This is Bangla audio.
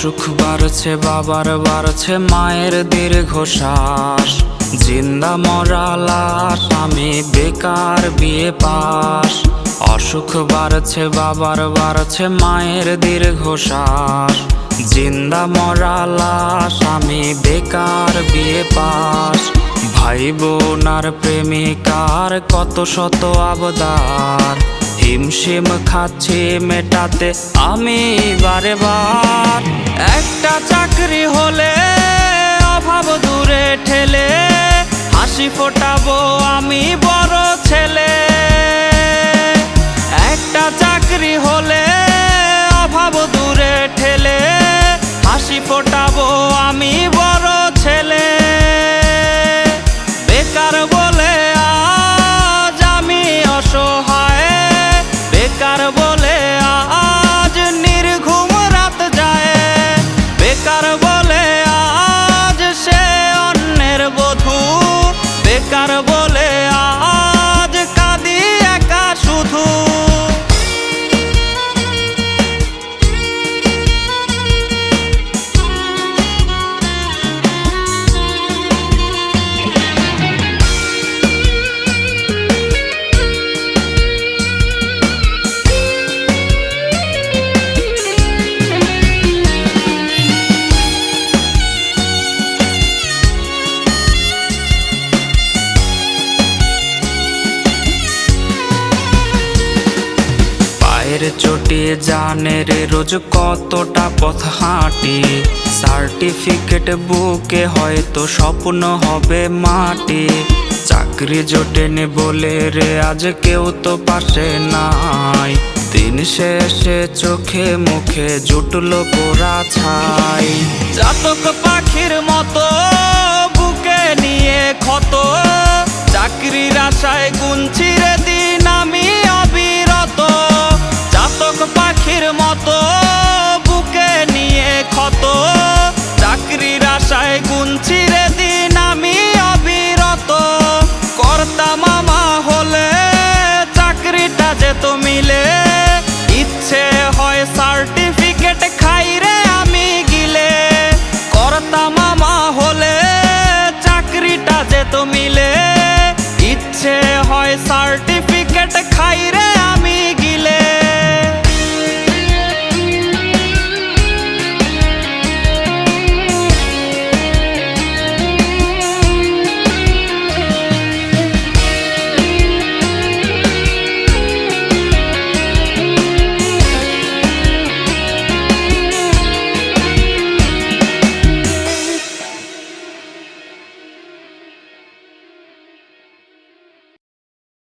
অসুখ বাড়ছে বাবার বাড়ছে মায়ের দীর্ঘশ্বাস, জিন্দা মরা লাশ আমি বেকার বিয়ে পাস। অসুখ বাড়ছে বাবার বাড়ছে মায়ের দীর্ঘশ্বাস, জিন্দা মরা লাশ আমি বেকার বিয়ে পাস। ভাই বোন আর প্রেমিকার কত শত আবদার, হিমশিম খাচ্ছি মেটাতে আমি বারে বার। একটা চাকরি হলে অভাব দূরে ঠেলে, হাসি ফোটাবো আমি বড় ছেলে। একটা চাকরি হলে অভাব দূরে ঠেলে, হাসি ফোটাবো আমি বড় ছেলে। বেকার বলে আজ আমি অসহায়, বেকার বলে আজ নির্ঘুম রাত যায়, বেকার বলে আজ সে অন্যের বধূ, বেকার বলে আজ কাঁদি একা শুধু। চটি জানের রোজ কতটা পথ হাঁটি, সার্টিফিকেট বুকে হয়তো স্বপ্ন হবে মাটি। চাকরি জোটেনি বলে রে আজ কেউ তো পাশে নাই, দিন শেষে চোখে মুখে জুটলো পোড়া ছাই। চাতক পাখির মতো বুকে নিয়ে ক্ষত, চাকরির আশায় গুনছি